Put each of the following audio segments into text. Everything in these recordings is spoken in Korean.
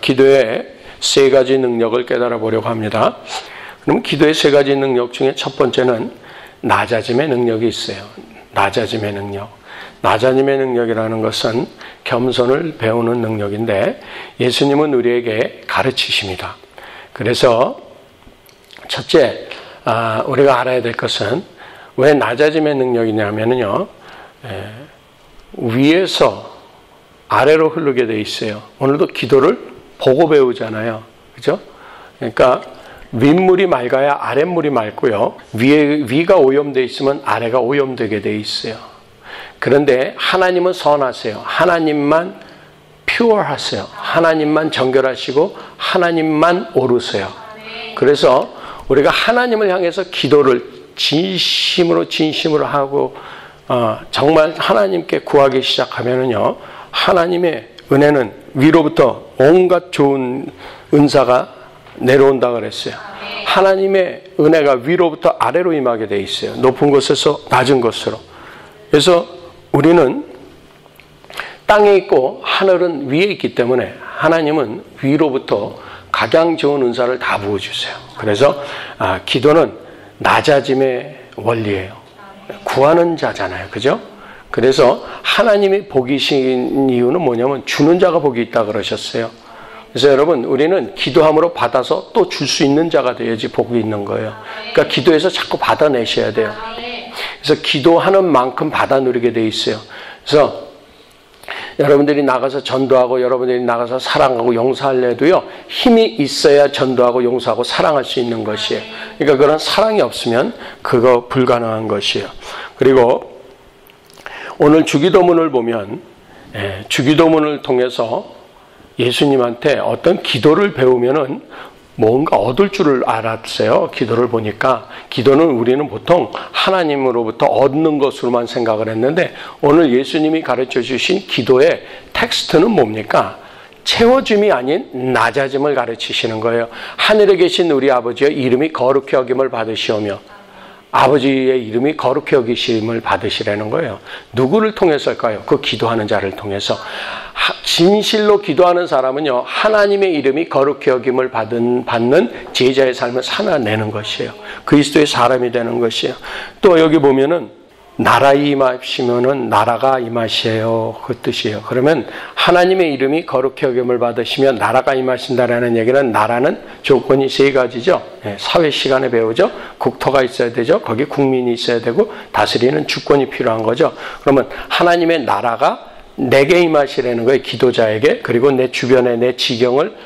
기도의 세 가지 능력을 깨달아 보려고 합니다. 그럼 기도의 세 가지 능력 중에 첫 번째는 낮아짐의 능력이 있어요. 낮아짐의 능력. 낮아짐의 능력이라는 것은 겸손을 배우는 능력인데 예수님은 우리에게 가르치십니다. 그래서 첫째, 우리가 알아야 될 것은 왜 낮아짐의 능력이냐면요, 위에서 아래로 흐르게 돼 있어요. 오늘도 기도를 보고 배우잖아요. 그죠? 그러니까 윗물이 맑아야 아랫물이 맑고요. 위가 오염되어 있으면 아래가 오염되게 돼 있어요. 그런데 하나님은 선하세요. 하나님만 퓨어하세요. 하나님만 정결하시고 하나님만 오르세요. 그래서 우리가 하나님을 향해서 기도를 진심으로 하고 정말 하나님께 구하기 시작하면은요, 하나님의 은혜는 위로부터 온갖 좋은 은사가 내려온다 그랬어요. 하나님의 은혜가 위로부터 아래로 임하게 돼 있어요. 높은 곳에서 낮은 곳으로. 그래서 우리는 땅에 있고 하늘은 위에 있기 때문에 하나님은 위로부터 가장 좋은 은사를 다 부어주세요. 그래서 기도는 낮아짐의 원리예요. 구하는 자잖아요. 그죠? 그래서 하나님이 복이신 이유는 뭐냐면 주는 자가 복이 있다 그러셨어요. 그래서 여러분, 우리는 기도함으로 받아서 또 줄 수 있는 자가 돼야지 복이 있는 거예요. 그러니까 기도해서 자꾸 받아내셔야 돼요. 그래서 기도하는 만큼 받아 누리게 돼 있어요. 그래서 여러분들이 나가서 전도하고 여러분들이 나가서 사랑하고 용서할래도요, 힘이 있어야 전도하고 용서하고 사랑할 수 있는 것이에요. 그러니까 그런 사랑이 없으면 그거 불가능한 것이에요. 그리고 오늘 주기도문을 보면 주기도문을 통해서 예수님한테 어떤 기도를 배우면은 뭔가 얻을 줄을 알았어요. 기도를 보니까 기도는 우리는 보통 하나님으로부터 얻는 것으로만 생각을 했는데 오늘 예수님이 가르쳐 주신 기도의 텍스트는 뭡니까? 채워짐이 아닌 낮아짐을 가르치시는 거예요. 하늘에 계신 우리 아버지의 이름이 거룩히 여김을 받으시오며, 아버지의 이름이 거룩히 여기심을 받으시라는 거예요. 누구를 통해서일까요? 그 기도하는 자를 통해서. 진실로 기도하는 사람은요, 하나님의 이름이 거룩히 여김을 받는 제자의 삶을 살아내는 것이에요. 그리스도의 사람이 되는 것이에요. 또 여기 보면은 나라에 임하시면은 나라가 임하시에요, 그 뜻이에요. 그러면 하나님의 이름이 거룩히 여김을 받으시면 나라가 임하신다라는 얘기는, 나라는 조건이 세 가지죠. 사회 시간에 배우죠. 국토가 있어야 되죠. 거기 국민이 있어야 되고 다스리는 주권이 필요한 거죠. 그러면 하나님의 나라가 내게 임하시라는 거예요, 기도자에게. 그리고 내 주변에 내 지경을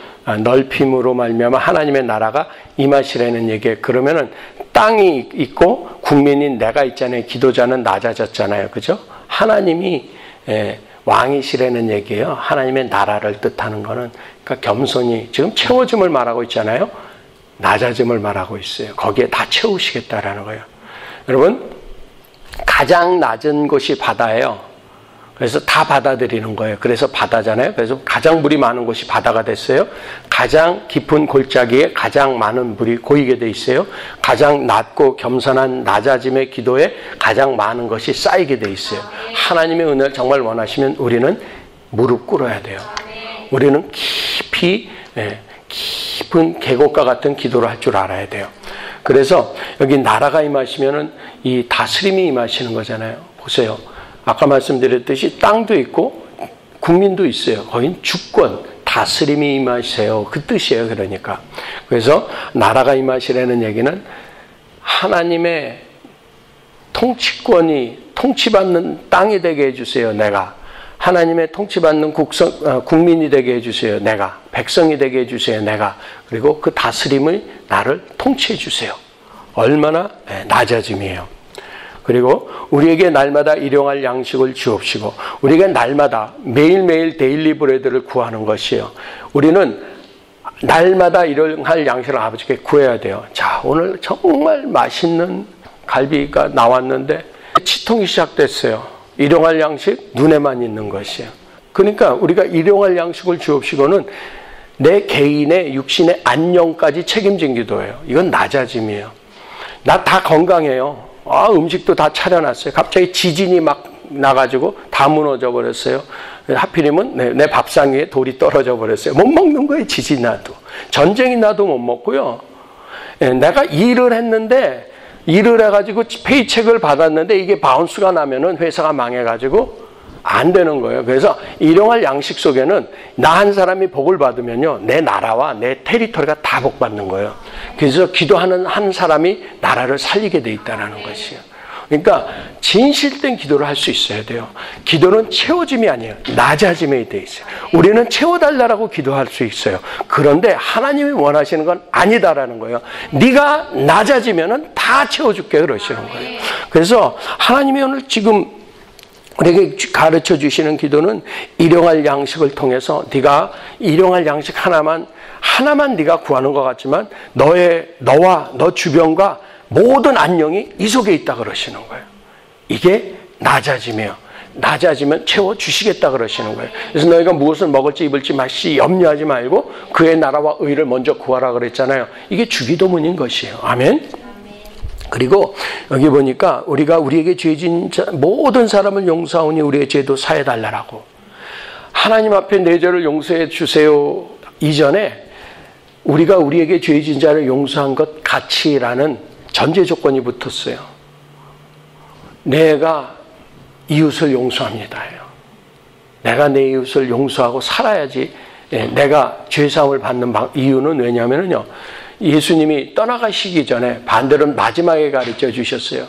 넓힘으로 말미암아 하나님의 나라가 임하시라는 얘기예요. 그러면은 땅이 있고 국민인 내가 있잖아요. 기도자는 낮아졌잖아요. 그죠? 하나님이 왕이시라는 얘기예요. 하나님의 나라를 뜻하는 거는, 그러니까 겸손히, 지금 채워짐을 말하고 있잖아요. 낮아짐을 말하고 있어요. 거기에 다 채우시겠다라는 거예요. 여러분, 가장 낮은 곳이 바다예요. 그래서 다 받아들이는 거예요. 그래서 바다잖아요. 그래서 가장 물이 많은 곳이 바다가 됐어요. 가장 깊은 골짜기에 가장 많은 물이 고이게 돼 있어요. 가장 낮고 겸손한 낮아짐의 기도에 가장 많은 것이 쌓이게 돼 있어요. 하나님의 은혜를 정말 원하시면 우리는 무릎 꿇어야 돼요. 우리는 깊은 계곡과 같은 기도를 할 줄 알아야 돼요. 그래서 여기 나라가 임하시면은 이 다스림이 임하시는 거잖아요. 보세요. 아까 말씀드렸듯이 땅도 있고 국민도 있어요. 거긴 주권, 다스림이 임하세요. 그 뜻이에요. 그러니까. 그래서 나라가 임하시라는 얘기는 하나님의 통치권이 통치받는 땅이 되게 해주세요. 내가. 하나님의 통치받는 국민이 되게 해주세요. 내가. 백성이 되게 해주세요. 내가. 그리고 그 다스림을 나를 통치해 주세요. 얼마나 낮아짐이에요. 그리고 우리에게 날마다 일용할 양식을 주옵시고, 우리가 날마다 매일매일 데일리 브레드를 구하는 것이에요. 우리는 날마다 일용할 양식을 아버지께 구해야 돼요. 자, 오늘 정말 맛있는 갈비가 나왔는데 치통이 시작됐어요. 일용할 양식 눈에만 있는 것이에요. 그러니까 우리가 일용할 양식을 주옵시고는 내 개인의 육신의 안녕까지 책임진 기도예요. 이건 낮아짐이에요. 나 다 건강해요. 음식도 다 차려놨어요. 갑자기 지진이 막 나가지고 다 무너져 버렸어요. 하필이면 내 밥상 위에 돌이 떨어져 버렸어요. 못 먹는 거예요. 지지 나도. 전쟁이 나도 못 먹고요. 내가 일을 했는데 일을 해가지고 페이첵을 받았는데 이게 바운스가 나면은 회사가 망해가지고 안 되는 거예요. 그래서 일용할 양식 속에는 나 한 사람이 복을 받으면요, 내 나라와 내 테리토리가 다 복 받는 거예요. 그래서 기도하는 한 사람이 나라를 살리게 돼 있다는 것이에요. 그러니까 진실된 기도를 할 수 있어야 돼요. 기도는 채워짐이 아니에요. 낮아짐에 돼 있어요. 우리는 채워달라고 기도할 수 있어요. 그런데 하나님이 원하시는 건 아니다라는 거예요. 네가 낮아지면은 다 채워줄게 그러시는 거예요. 그래서 하나님이 오늘 지금 우리에게 가르쳐 주시는 기도는 일용할 양식을 통해서 네가 일용할 양식 하나만 네가 구하는 것 같지만 너와 너 주변과 모든 안녕이 이 속에 있다 그러시는 거예요. 이게 낮아지면 채워주시겠다 그러시는 거예요. 그래서 너희가 무엇을 먹을지 입을지 마시 염려하지 말고 그의 나라와 의를 먼저 구하라 그랬잖아요. 이게 주기도문인 것이에요. 아멘. 그리고 여기 보니까 우리가 우리에게 죄진 모든 사람을 용서하오니 우리의 죄도 사해달라고. 하나님 앞에 내 죄를 용서해 주세요 이전에 우리가 우리에게 죄진 자를 용서한 것 같이라는 전제 조건이 붙었어요. 내가 이웃을 용서합니다요. 내가 내 이웃을 용서하고 살아야지 내가 죄사함을 받는 이유는 왜냐하면요. 예수님이 떠나가시기 전에 반대로 마지막에 가르쳐 주셨어요.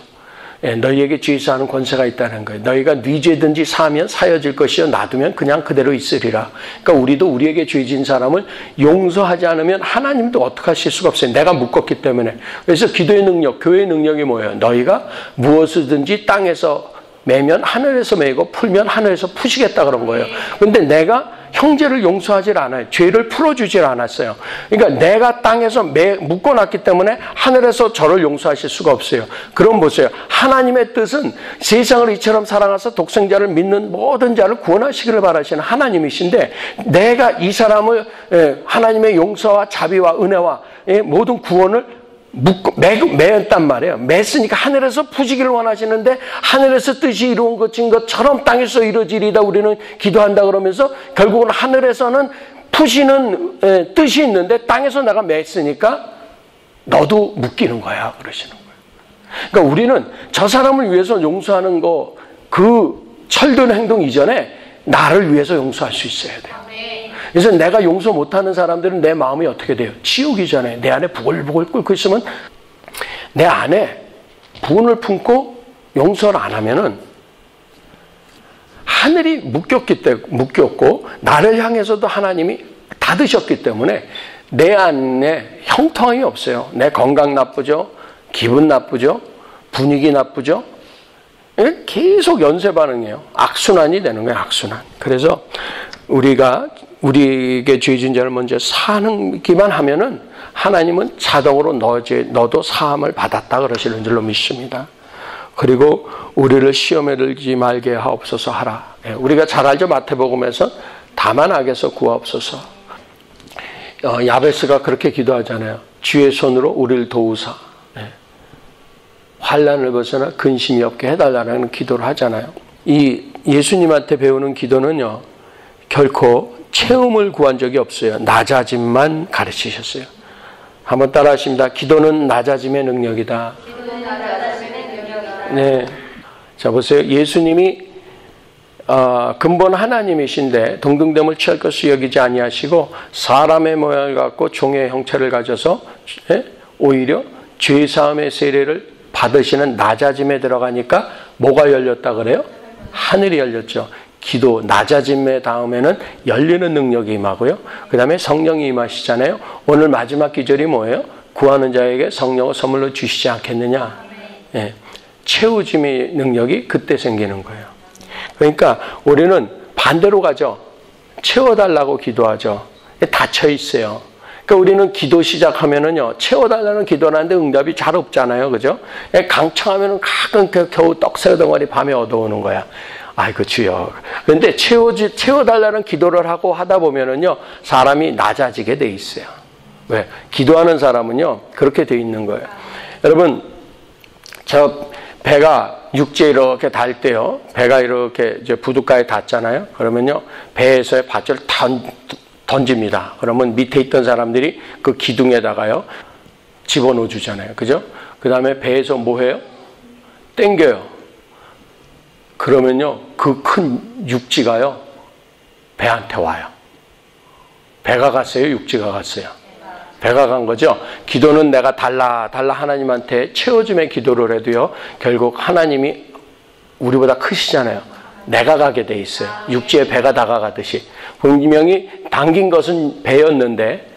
너희에게 죄사하는 권세가 있다는 거예요. 너희가 네 죄든지 사하면 사여질 것이요 놔두면 그냥 그대로 있으리라. 그러니까 우리도 우리에게 죄진 사람을 용서하지 않으면 하나님도 어떻게 하실 수가 없어요. 내가 묶었기 때문에. 그래서 기도의 능력, 교회의 능력이 뭐예요? 너희가 무엇이든지 땅에서 매면 하늘에서 매고 풀면 하늘에서 푸시겠다 그런 거예요. 그런데 내가 형제를 용서하지 않아요. 죄를 풀어주질 않았어요. 그러니까 내가 땅에서 묶어놨기 때문에 하늘에서 저를 용서하실 수가 없어요. 그럼 보세요. 하나님의 뜻은 세상을 이처럼 사랑하사 독생자를 믿는 모든 자를 구원하시기를 바라시는 하나님이신데 내가 이 사람을 하나님의 용서와 자비와 은혜와 모든 구원을 매었단 말이에요. 맸으니까 하늘에서 푸시기를 원하시는데 하늘에서 뜻이 이루어진 것처럼 땅에서 이루어지리다 우리는 기도한다 그러면서 결국은 하늘에서는 푸시는 뜻이 있는데 땅에서 내가 맸으니까 너도 묶이는 거야 그러시는 거예요. 그러니까 우리는 저 사람을 위해서 용서하는 거 그 철든 행동 이전에 나를 위해서 용서할 수 있어야 돼요. 그래서 내가 용서 못하는 사람들은 내 마음이 어떻게 돼요? 치우기 전에 내 안에 부글부글 끓고 있으면 내 안에 분을 품고 용서를 안 하면은 하늘이 묶였고 나를 향해서도 하나님이 닫으셨기 때문에 내 안에 형통함이 없어요. 내 건강 나쁘죠? 기분 나쁘죠? 분위기 나쁘죠? 계속 연쇄 반응이에요. 악순환이 되는 거예요. 악순환. 그래서 우리에게 죄진 자를 먼저 사하기만 하면은 하나님은 자동으로 너도 사함을 받았다 그러시는 줄로 믿습니다. 그리고 우리를 시험에 들지 말게 하옵소서 하라. 우리가 잘 알죠. 마태복음에서 다만 악에서 구하옵소서. 야베스가 그렇게 기도하잖아요. 주의 손으로 우리를 도우사. 환난을 벗어나 근심이 없게 해달라는 기도를 하잖아요. 이 예수님한테 배우는 기도는요. 결코 체험을 구한 적이 없어요. 낮아짐만 가르치셨어요. 한번 따라 하십니다. 기도는 낮아짐의 능력이다. 네. 자, 보세요. 예수님이 근본 하나님이신데 동등됨을 취할 것을 여기지 아니하시고 사람의 모양을 갖고 종의 형체를 가져서 오히려 죄사함의 세례를 받으시는 낮아짐에 들어가니까 뭐가 열렸다 그래요? 하늘이 열렸죠. 기도 낮아짐의 다음에는 열리는 능력이 임하고요. 그 다음에 성령이 임하시잖아요. 오늘 마지막 기절이 뭐예요? 구하는 자에게 성령을 선물로 주시지 않겠느냐. 채우짐의 능력이 그때 생기는 거예요. 그러니까 우리는 반대로 가죠. 채워달라고 기도하죠. 닫혀 있어요. 그러니까 우리는 기도 시작하면은요, 채워달라는 기도를 하는데 응답이 잘 없잖아요. 그죠? 강청하면은 가끔 겨우 떡새우 덩어리 밤에 얻어오는 거야. 아이고, 주여. 그런데 채워달라는 기도를 하고 하다 보면은요, 사람이 낮아지게 돼 있어요. 왜? 기도하는 사람은요, 그렇게 돼 있는 거예요. 여러분, 저 배가 육지에 이렇게 달 때요. 배가 이렇게 이제 부둣가에 닿잖아요. 그러면요. 배에서의 밧줄을 던집니다. 그러면 밑에 있던 사람들이 그 기둥에다가요. 집어넣어 주잖아요. 그죠? 그 다음에 배에서 뭐 해요? 땡겨요. 그러면요. 그 큰 육지가요. 배한테 와요. 배가 갔어요? 육지가 갔어요? 배가 간 거죠. 기도는 내가 달라 하나님한테 채워줌의 기도를 해도요. 결국 하나님이 우리보다 크시잖아요. 내가 가게 돼 있어요. 육지에 배가 다가가듯이. 분명히 당긴 것은 배였는데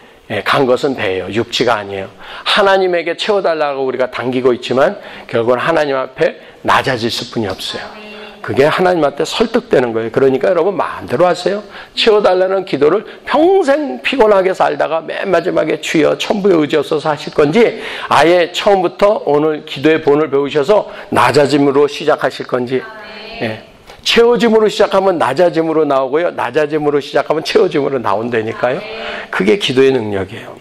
간 것은 배예요. 육지가 아니에요. 하나님에게 채워달라고 우리가 당기고 있지만 결국은 하나님 앞에 낮아질 수뿐이 없어요. 그게 하나님한테 설득되는 거예요. 그러니까 여러분 마음대로 하세요. 채워달라는 기도를 평생 피곤하게 살다가 맨 마지막에 주여 천부에 의지없어서 하실 건지 아예 처음부터 오늘 기도의 본을 배우셔서 낮아짐으로 시작하실 건지. 예. 채워짐으로 시작하면 낮아짐으로 나오고요. 낮아짐으로 시작하면 채워짐으로 나온다니까요. 그게 기도의 능력이에요.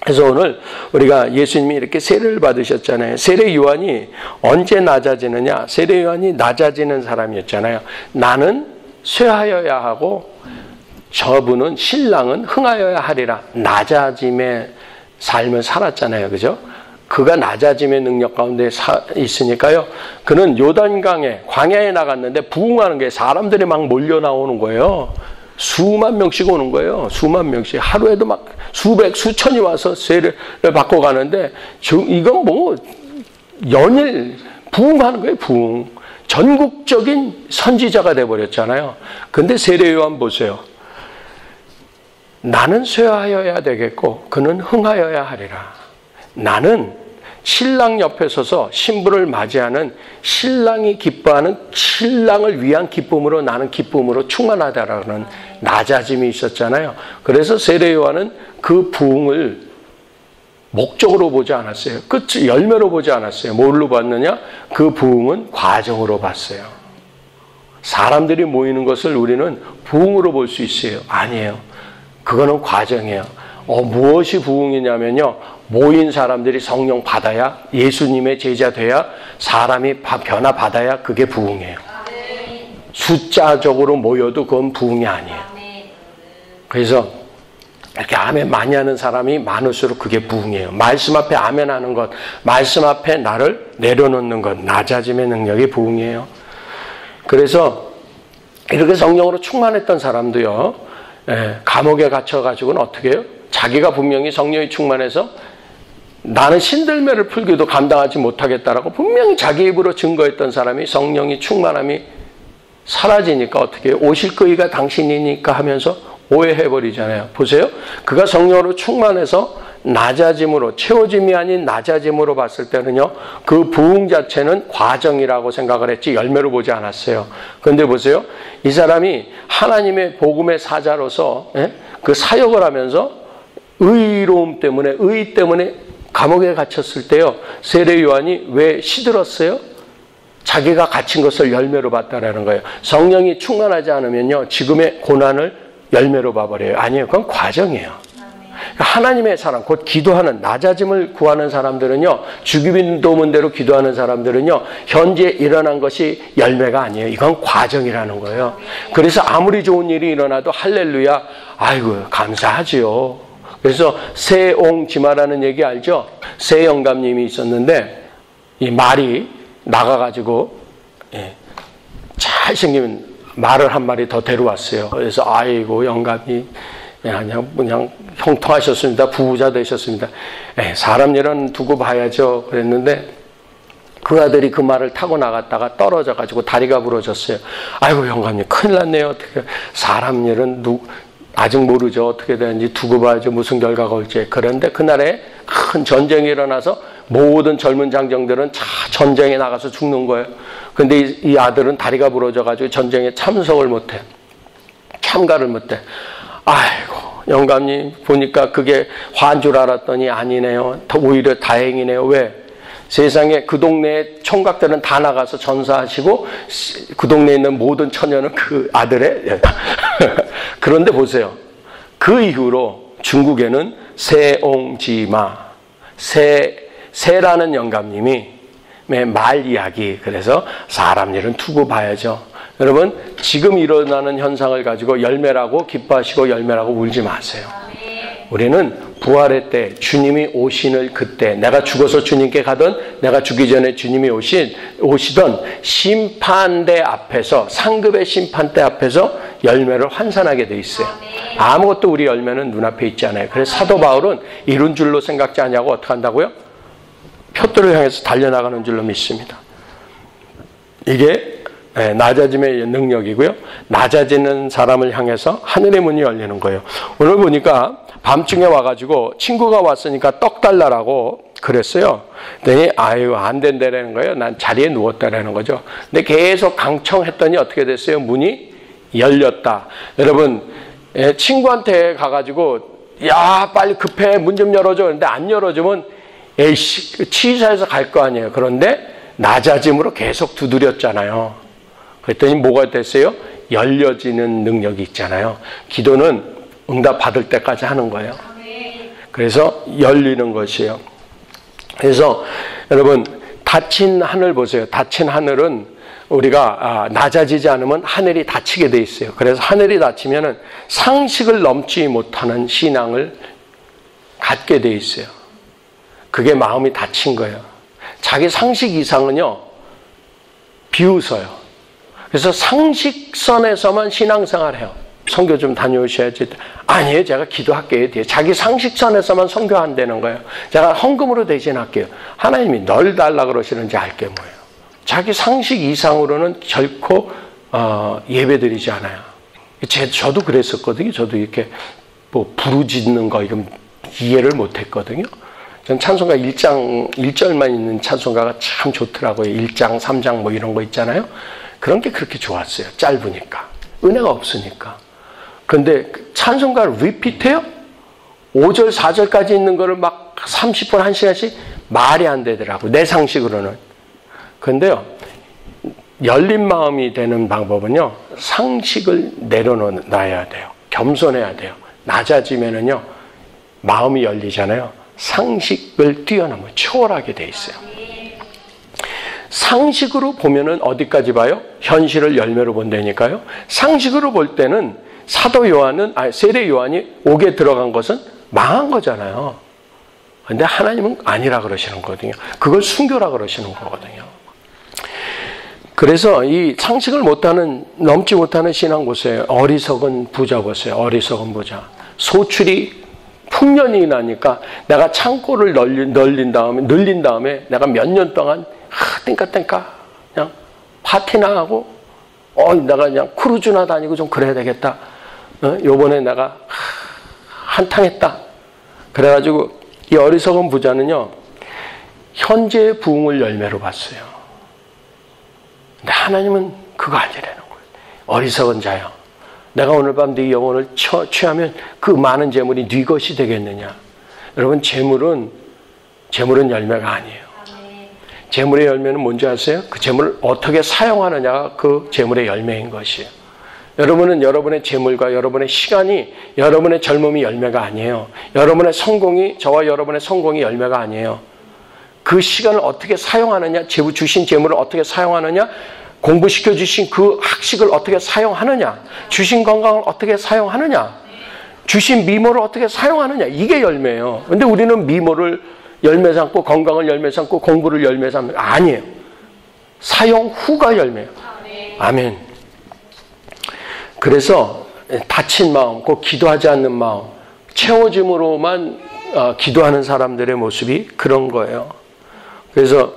그래서 오늘 우리가 예수님이 이렇게 세례를 받으셨잖아요. 세례 요한이 언제 낮아지느냐? 세례 요한이 낮아지는 사람이었잖아요. 나는 쇠하여야 하고 저분은 신랑은 흥하여야 하리라. 낮아짐의 삶을 살았잖아요. 그죠? 그가 낮아짐의 능력 가운데 있으니까요. 그는 요단강에 광야에 나갔는데 부흥하는 게 사람들이 막 몰려 나오는 거예요. 수만 명씩 오는 거예요. 수만 명씩. 하루에도 막 수백, 수천이 와서 세례를 받고 가는데 이건 뭐 연일 부흥하는 거예요. 부흥. 전국적인 선지자가 돼버렸잖아요. 근데 세례 요한 보세요. 나는 쇠하여야 되겠고 그는 흥하여야 하리라. 나는 신랑 옆에 서서 신부를 맞이하는 신랑이 기뻐하는 신랑을 위한 기쁨으로 나는 기쁨으로 충만하다라는 낮아짐이 있었잖아요. 그래서 세례 요한은 그 부흥을 목적으로 보지 않았어요. 끝 열매로 보지 않았어요. 뭘로 봤느냐? 그 부흥은 과정으로 봤어요. 사람들이 모이는 것을 우리는 부흥으로 볼 수 있어요. 아니에요. 그거는 과정이에요. 무엇이 부흥이냐면요. 모인 사람들이 성령 받아야 예수님의 제자 돼야 사람이 변화 받아야 그게 부흥이에요. 숫자적으로 모여도 그건 부흥이 아니에요. 그래서 이렇게 아멘 많이 하는 사람이 많을수록 그게 부흥이에요. 말씀 앞에 아멘 하는 것, 말씀 앞에 나를 내려놓는 것, 낮아짐의 능력이 부흥이에요. 그래서 이렇게 성령으로 충만했던 사람도요. 감옥에 갇혀가지고는 어떻게 해요? 자기가 분명히 성령이 충만해서 나는 신들매를 풀기도 감당하지 못하겠다라고 분명히 자기 입으로 증거했던 사람이 성령이 충만함이 사라지니까 어떻게 해요? 오실 그이가 당신이니까 하면서 오해해버리잖아요. 보세요. 그가 성령으로 충만해서 낮아짐으로 채워짐이 아닌 낮아짐으로 봤을 때는요. 그 부흥 자체는 과정이라고 생각을 했지 열매로 보지 않았어요. 그런데 보세요. 이 사람이 하나님의 복음의 사자로서 그 사역을 하면서 의로움 때문에 의 때문에 감옥에 갇혔을 때요. 세례 요한이 왜 시들었어요? 자기가 갇힌 것을 열매로 봤다라는 거예요. 성령이 충만하지 않으면요. 지금의 고난을 열매로 봐버려요. 아니에요. 그건 과정이에요. 하나님의 사람, 곧 기도하는 낮아짐을 구하는 사람들은요. 주기도문대로 기도하는 사람들은요. 현재 일어난 것이 열매가 아니에요. 이건 과정이라는 거예요. 그래서 아무리 좋은 일이 일어나도 할렐루야. 아이고 감사하지요. 그래서 세옹지마라는 얘기 알죠? 세 영감님이 있었는데 이 말이 나가가지고 잘생긴 말을 한 마리 더 데려왔어요. 그래서 아이고 영감님 그냥 형통하셨습니다. 부자 되셨습니다. 사람 일은 두고 봐야죠. 그랬는데 그 아들이 그 말을 타고 나갔다가 떨어져가지고 다리가 부러졌어요. 아이고 영감님 큰일 났네요. 어떻게 사람 일은 아직 모르죠. 어떻게 되는지 두고 봐야죠. 무슨 결과가 올지. 그런데 그날에 큰 전쟁이 일어나서 모든 젊은 장정들은 전쟁에 나가서 죽는 거예요. 그런데 이 아들은 다리가 부러져가지고 전쟁에 참석을 못해. 참가를 못해. 아이고 영감님 보니까 그게 화인 줄 알았더니 아니네요. 오히려 다행이네요. 왜? 세상에 그 동네에 총각들은 다 나가서 전사하시고 그 동네에 있는 모든 처녀는 그 아들의 그런데 보세요. 그 이후로 중국에는 세옹지마 세라는 영감님이 말 이야기. 그래서 사람 일은 두고 봐야죠. 여러분, 지금 일어나는 현상을 가지고 열매라고 기뻐하시고 열매라고 울지 마세요. 우리는 부활의 때, 주님이 오시는 그때, 내가 죽어서 주님께 가든 내가 죽기 전에 주님이 오시던 심판대 앞에서, 상급의 심판대 앞에서 열매를 환산하게 돼 있어요. 아무것도 우리 열매는 눈앞에 있지 않아요. 그래서 사도 바울은 이룬 줄로 생각지 않냐고 어떻게 한다고요? 표대를 향해서 달려나가는 줄로 믿습니다. 이게 낮아짐의 능력이고요. 낮아지는 사람을 향해서 하늘의 문이 열리는 거예요. 오늘 보니까 밤중에 와가지고 친구가 왔으니까 떡 달라라고 그랬어요. 그랬더니 아유 안 된다라는 거예요. 난 자리에 누웠다라는 거죠. 근데 계속 강청했더니 어떻게 됐어요? 문이 열렸다. 여러분 친구한테 가가지고 야 빨리 급해 문 좀 열어줘. 근데 안 열어주면 에이씨 치사해서 갈 거 아니에요. 그런데 낮아짐으로 계속 두드렸잖아요. 그랬더니 뭐가 됐어요? 열려지는 능력이 있잖아요. 기도는 응답 받을 때까지 하는 거예요. 그래서 열리는 것이에요. 그래서 여러분 닫힌 하늘 보세요. 닫힌 하늘은 우리가 낮아지지 않으면 하늘이 닫히게 돼 있어요. 그래서 하늘이 닫히면은 상식을 넘지 못하는 신앙을 갖게 돼 있어요. 그게 마음이 닫힌 거예요. 자기 상식 이상은요 비웃어요. 그래서 상식선에서만 신앙생활해요. 선교 좀 다녀오셔야지. 아니에요. 제가 기도할게요. 뒤에. 자기 상식선에서만 선교한다는 거예요. 제가 헌금으로 대신할게요. 하나님이 널 달라 그러시는지 알게 뭐예요. 자기 상식 이상으로는 결코 예배드리지 않아요. 저도 그랬었거든요. 저도 이렇게 뭐 부르짖는 거 이건 이해를 못했거든요. 전 찬송가 1절만 있는 찬송가가 참 좋더라고요. 1장, 3장 뭐 이런 거 있잖아요. 그런 게 그렇게 좋았어요. 짧으니까. 은혜가 없으니까. 그런데 찬송가를 리피트해요? 5절, 4절까지 있는 거를 막 30분, 1시간씩 말이 안 되더라고요. 내 상식으로는. 그런데요, 열린 마음이 되는 방법은요, 상식을 내려놔야 돼요. 겸손해야 돼요. 낮아지면은요, 마음이 열리잖아요. 상식을 뛰어넘어 초월하게 돼 있어요. 상식으로 보면은 어디까지 봐요? 현실을 열매로 본다니까요. 상식으로 볼 때는 세례 요한이 옥에 들어간 것은 망한 거잖아요. 근데 하나님은 아니라 그러시는 거거든요. 그걸 순교라 그러시는 거거든요. 그래서 이 상식을 넘지 못하는 신앙 보세요. 어리석은 부자 보세요. 어리석은 부자. 소출이 풍년이 나니까 내가 창고를 늘린 다음에 내가 몇 년 동안 땡까 그냥 파티나 하고 내가 그냥 크루즈나 다니고 좀 그래야 되겠다. 요번에 내가 한탕했다. 그래가지고 이 어리석은 부자는요 현재의 부흥을 열매로 봤어요. 근데 하나님은 그거 아니라는 거예요. 어리석은 자요. 내가 오늘 밤 네 영혼을 취하면 그 많은 재물이 네 것이 되겠느냐. 여러분 재물은 열매가 아니에요. 재물의 열매는 뭔지 아세요? 그 재물을 어떻게 사용하느냐가 그 재물의 열매인 것이에요. 여러분은 여러분의 재물과 여러분의 시간이 여러분의 젊음이 열매가 아니에요. 여러분의 성공이 저와 여러분의 성공이 열매가 아니에요. 그 시간을 어떻게 사용하느냐, 주신 재물을 어떻게 사용하느냐, 공부시켜 주신 그 학식을 어떻게 사용하느냐, 주신 건강을 어떻게 사용하느냐, 주신 미모를 어떻게 사용하느냐, 이게 열매예요. 근데 우리는 미모를 열매 삼고 건강을 열매 삼고 공부를 열매 삼고 아니에요. 사용 후가 열매예요. 아멘. 그래서 다친 마음, 꼭 기도하지 않는 마음, 채워짐으로만 기도하는 사람들의 모습이 그런 거예요. 그래서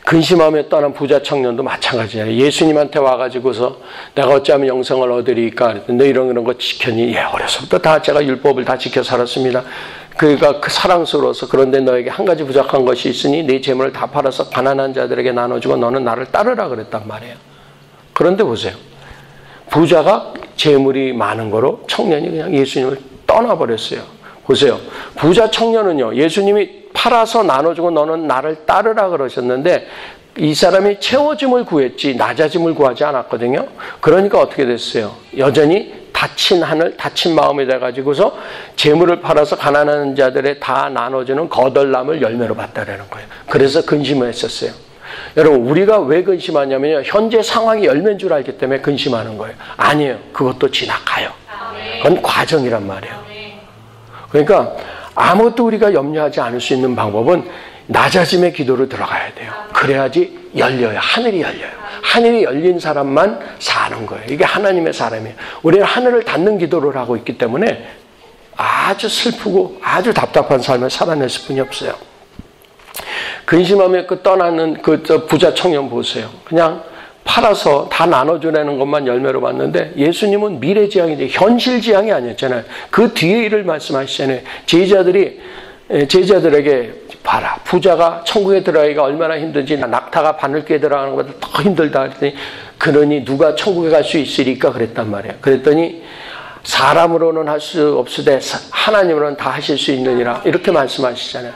근심하며 떠난 부자 청년도 마찬가지예요. 예수님한테 와가지고서 내가 어찌하면 영생을 얻으리까 너 이런 거 지켰니? 예, 어려서부터 다 제가 율법을 다 지켜 살았습니다. 그가 사랑스러워서 그런데 너에게 한 가지 부족한 것이 있으니 네 재물을 다 팔아서 가난한 자들에게 나눠주고 너는 나를 따르라 그랬단 말이에요. 그런데 보세요. 부자가 재물이 많은 거로 청년이 그냥 예수님을 떠나버렸어요. 보세요. 부자 청년은요. 예수님이 팔아서 나눠주고 너는 나를 따르라 그러셨는데 이 사람이 채워짐을 구했지 낮아짐을 구하지 않았거든요. 그러니까 어떻게 됐어요? 여전히 닫힌 하늘, 닫힌 마음이 돼가지고서 재물을 팔아서 가난한 자들에 다 나눠주는 거덜남을 열매로 봤다라는 거예요. 그래서 근심을 했었어요. 여러분, 우리가 왜 근심하냐면요, 현재 상황이 열매인 줄 알기 때문에 근심하는 거예요. 아니에요. 그것도 지나가요. 그건 과정이란 말이에요. 그러니까 아무것도 우리가 염려하지 않을 수 있는 방법은 낮아짐의 기도로 들어가야 돼요. 그래야지 열려요. 하늘이 열려요. 하늘이 열린 사람만 사는 거예요. 이게 하나님의 사람이에요. 우리는 하늘을 닫는 기도를 하고 있기 때문에 아주 슬프고 아주 답답한 삶을 살아냈을 뿐이 없어요. 근심하며 떠나는 그 부자 청년 보세요. 그냥 팔아서 다 나눠주라는 것만 열매로 봤는데 예수님은 미래지향이지 현실지향이 아니었잖아요. 그 뒤에 일을 말씀하시잖아요. 제자들에게 봐라. 부자가 천국에 들어가기가 얼마나 힘든지 낙타가 바늘귀에 들어가는 것보다 더 힘들다 그랬더니 그러니 누가 천국에 갈 수 있으리까 그랬단 말이에요. 그랬더니 사람으로는 할 수 없으되 하나님으로는 다 하실 수 있느니라 이렇게 말씀하시잖아요.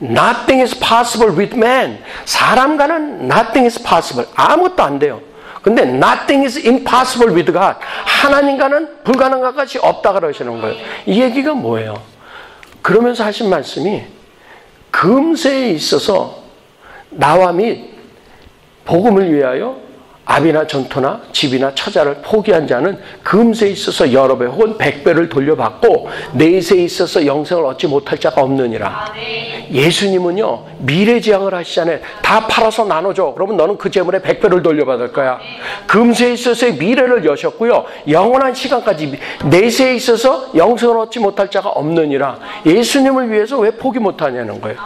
Nothing is possible with man. 사람과는 nothing is possible. 아무것도 안 돼요. 근데 nothing is impossible with God. 하나님과는 불가능한 것이 없다 그러시는 거예요. 이 얘기가 뭐예요? 그러면서 하신 말씀이 금세에 있어서 나와 및 복음을 위하여 압이나 전토나 집이나 처자를 포기한 자는 금세에 있어서 여러 배 혹은 100배를 돌려받고 내세에 있어서 영생을 얻지 못할 자가 없느니라. 예수님은요 미래지향을 하시잖아요. 다 팔아서 나눠줘. 그러면 너는 그 재물에 100배를 돌려받을 거야. 금세에 있어서의 미래를 여셨고요. 영원한 시간까지 내세에 있어서 영생을 얻지 못할 자가 없느니라. 예수님을 위해서 왜 포기 못하냐는 거예요.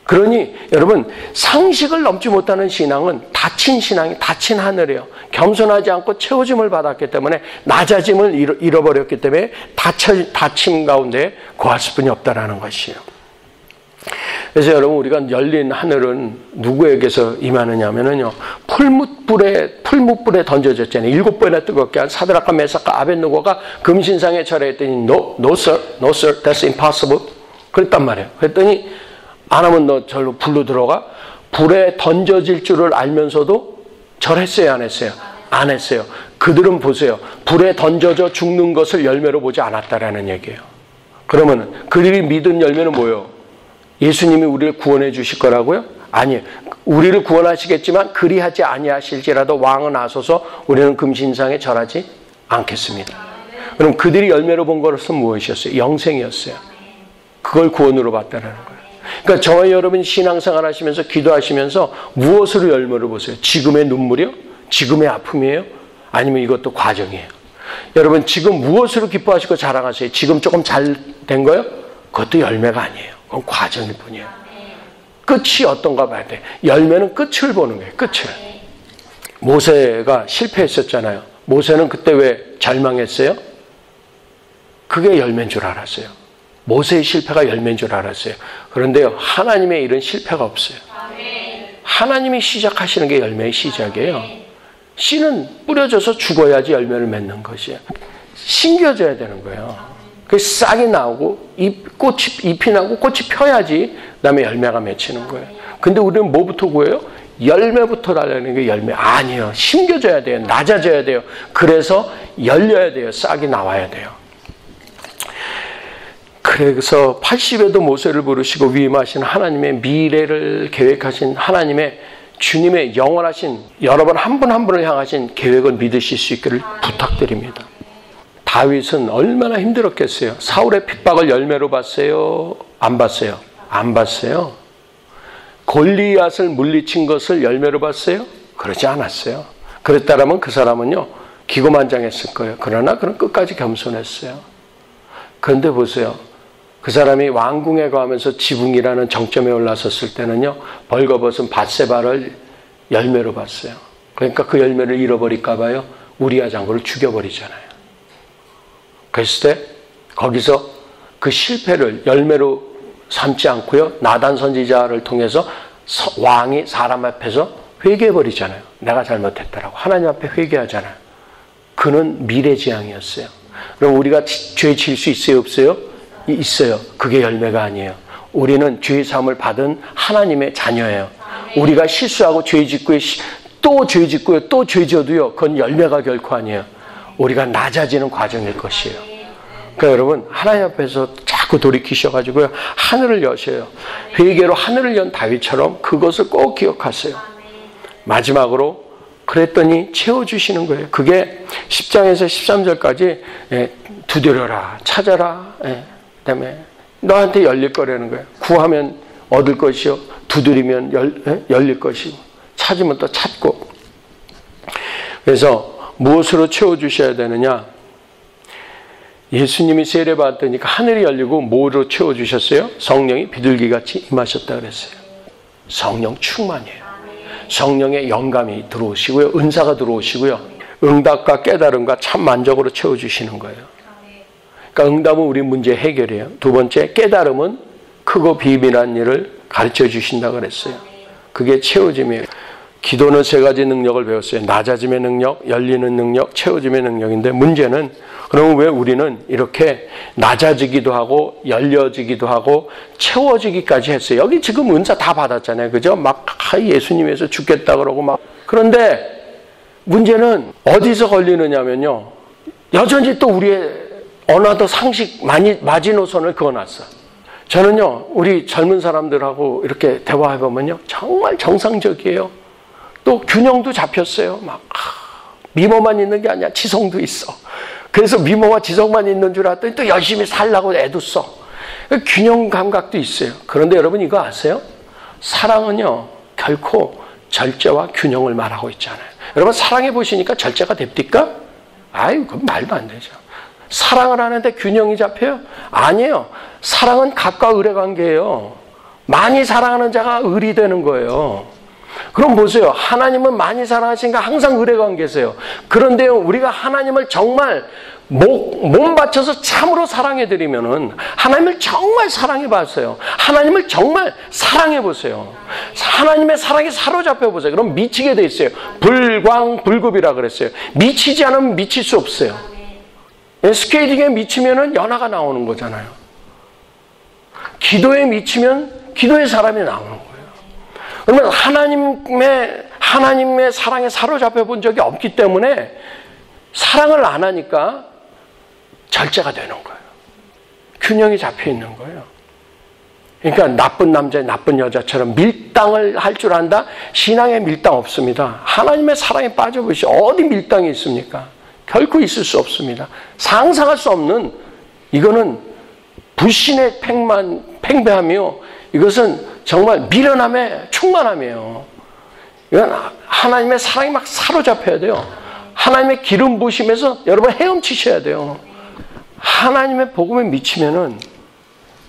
그러니 여러분 상식을 넘지 못하는 신앙은 닫힌 신앙이 닫힌 하늘이에요. 겸손하지 않고 채워짐을 받았기 때문에 낮아짐을 잃어버렸기 때문에 닫힘 가운데 거할 수뿐이 없다라는 것이에요. 그래서 여러분 우리가 열린 하늘은 누구에게서 임하느냐면요 풀무불에 던져졌잖아요. 7번이나 뜨겁게 한 사드락과 메삭과 아벳느고가 금신상에 절했더니 No sir, that's impossible. 그랬단 말이에요. 그랬더니 안 하면 너 절로 불로 들어가? 불에 던져질 줄을 알면서도 절했어요, 안 했어요? 안 했어요. 그들은 보세요. 불에 던져져 죽는 것을 열매로 보지 않았다라는 얘기예요. 그러면 그들이 믿은 열매는 뭐예요? 예수님이 우리를 구원해 주실 거라고요? 아니에요. 우리를 구원하시겠지만 그리하지 아니하실지라도 왕은 하소서 우리는 금신상에 절하지 않겠습니다. 그럼 그들이 열매로 본 것은 무엇이었어요? 영생이었어요. 그걸 구원으로 봤다는 거예요. 그러니까 저와 여러분이 신앙생활 하시면서 기도하시면서 무엇으로 열매를 보세요? 지금의 눈물이요? 지금의 아픔이에요? 아니면 이것도 과정이에요? 여러분 지금 무엇으로 기뻐하시고 자랑하세요? 지금 조금 잘 된 거요? 그것도 열매가 아니에요. 그건 과정일 뿐이에요. 끝이 어떤가 봐야 돼. 열매는 끝을 보는 거예요. 끝을. 모세가 실패했었잖아요. 모세는 그때 왜 절망했어요? 그게 열매인 줄 알았어요. 모세의 실패가 열매인 줄 알았어요. 그런데요, 하나님의 일은 실패가 없어요. 하나님이 시작하시는 게 열매의 시작이에요. 씨는 뿌려져서 죽어야지 열매를 맺는 것이에요. 심겨져야 되는 거예요. 그 싹이 나오고 잎이 나고 꽃이 펴야지 그다음에 열매가 맺히는 거예요. 근데 우리는 뭐부터 구해요? 열매부터 달라는 게 열매 아니에요. 심겨져야 돼요. 낮아져야 돼요. 그래서 열려야 돼요. 싹이 나와야 돼요. 그래서 80에도 모세를 부르시고 위임하신 하나님의 미래를 계획하신 하나님의 주님의 영원하신 여러분 한 분 한 분을 향하신 계획을 믿으실 수 있기를 부탁드립니다. 다윗은 얼마나 힘들었겠어요. 사울의 핍박을 열매로 봤어요? 안 봤어요? 안 봤어요. 골리앗을 물리친 것을 열매로 봤어요? 그러지 않았어요. 그랬다면 그 사람은요 기고만장했을 거예요. 그러나 그는 끝까지 겸손했어요. 그런데 보세요. 그 사람이 왕궁에 가면서 지붕이라는 정점에 올라섰을 때는요 벌거벗은 밧세바를 열매로 봤어요. 그러니까 그 열매를 잃어버릴까 봐요. 우리아 장군을 죽여버리잖아요. 그랬을 때 거기서 그 실패를 열매로 삼지 않고요 나단 선지자를 통해서 왕이 사람 앞에서 회개해버리잖아요. 내가 잘못했다라고 하나님 앞에 회개하잖아요. 그는 미래지향이었어요. 그럼 우리가 죄 지을 수 있어요 없어요? 있어요. 그게 열매가 아니에요. 우리는 죄의 사함을 받은 하나님의 자녀예요. 우리가 실수하고 죄 짓고요 또 죄 짓고요 또 죄 지어도요 그건 열매가 결코 아니에요. 우리가 낮아지는 과정일 것이에요. 그러니까 여러분 하나님 앞에서 자꾸 돌이키셔가지고요. 하늘을 여셔요. 회개로 하늘을 연 다윗처럼 그것을 꼭 기억하세요. 마지막으로 그랬더니 채워주시는 거예요. 그게 10장에서 13절까지 두드려라, 찾아라, 그다음에 너한테 열릴 거라는 거예요. 구하면 얻을 것이요, 두드리면 열릴 것이고, 찾으면 또 찾고. 그래서 무엇으로 채워주셔야 되느냐? 예수님이 세례받았으니까 하늘이 열리고 뭐로 채워주셨어요? 성령이 비둘기같이 임하셨다 그랬어요. 성령 충만이에요. 성령의 영감이 들어오시고요. 은사가 들어오시고요. 응답과 깨달음과 참 만족으로 채워주시는 거예요. 그러니까 응답은 우리 문제 해결이에요. 두 번째, 깨달음은 크고 비밀한 일을 가르쳐 주신다 그랬어요. 그게 채워짐이에요. 기도는 세 가지 능력을 배웠어요. 낮아짐의 능력, 열리는 능력, 채워짐의 능력인데 문제는 그러면 왜 우리는 이렇게 낮아지기도 하고 열려지기도 하고 채워지기까지 했어요. 여기 지금 은사 다 받았잖아요. 그죠? 막 예수님에서 죽겠다 그러고 막. 그런데 문제는 어디서 걸리느냐면요. 여전히 또 우리의 언어도 상식 마지노선을 그어놨어. 저는요. 우리 젊은 사람들하고 이렇게 대화해보면요. 정말 정상적이에요. 또 균형도 잡혔어요. 막 미모만 있는 게 아니야. 지성도 있어. 그래서 미모와 지성만 있는 줄 알았더니 또 열심히 살라고 애도 써. 균형 감각도 있어요. 그런데 여러분 이거 아세요? 사랑은요. 결코 절제와 균형을 말하고 있잖아요. 여러분 사랑해 보시니까 절제가 됩니까? 아유, 그건 말도 안 되죠. 사랑을 하는데 균형이 잡혀요? 아니에요. 사랑은 갑과 을의 관계예요. 많이 사랑하는 자가 을이 되는 거예요. 그럼 보세요. 하나님은 많이 사랑하시니까 항상 을의 관계세요. 그런데요, 우리가 하나님을 정말 몸 바쳐서 참으로 사랑해드리면은 하나님을 정말 사랑해봤어요. 하나님을 정말 사랑해보세요. 하나님의 사랑에 사로잡혀 보세요. 그럼 미치게 돼 있어요. 불광불급이라 그랬어요. 미치지 않으면 미칠 수 없어요. 스케이팅에 미치면은 연하가 나오는 거잖아요. 기도에 미치면 기도의 사람이 나오는 거예요. 그러면 하나님의 사랑에 사로잡혀 본 적이 없기 때문에 사랑을 안 하니까 절제가 되는 거예요. 균형이 잡혀 있는 거예요. 그러니까 나쁜 남자, 나쁜 여자처럼 밀당을 할 줄 안다? 신앙에 밀당 없습니다. 하나님의 사랑에 빠져보시죠. 어디 밀당이 있습니까? 결코 있을 수 없습니다. 상상할 수 없는, 이거는 불신의 팽배하며 이것은 정말 미련함의 충만함이에요. 이건 하나님의 사랑이 막 사로잡혀야 돼요. 하나님의 기름 부으심에서 여러분 헤엄치셔야 돼요. 하나님의 복음에 미치면은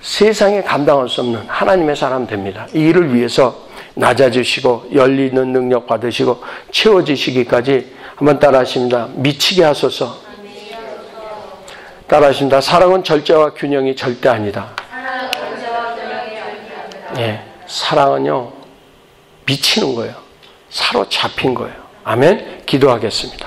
세상에 감당할 수 없는 하나님의 사람 됩니다. 이 일을 위해서 낮아지시고 열리는 능력 받으시고 채워지시기까지 한번 따라하십니다. 미치게 하소서. 따라하십니다. 사랑은 절제와 균형이 절대 아니다. 예, 사랑은요 미치는 거예요. 사로잡힌 거예요. 아멘. 기도하겠습니다.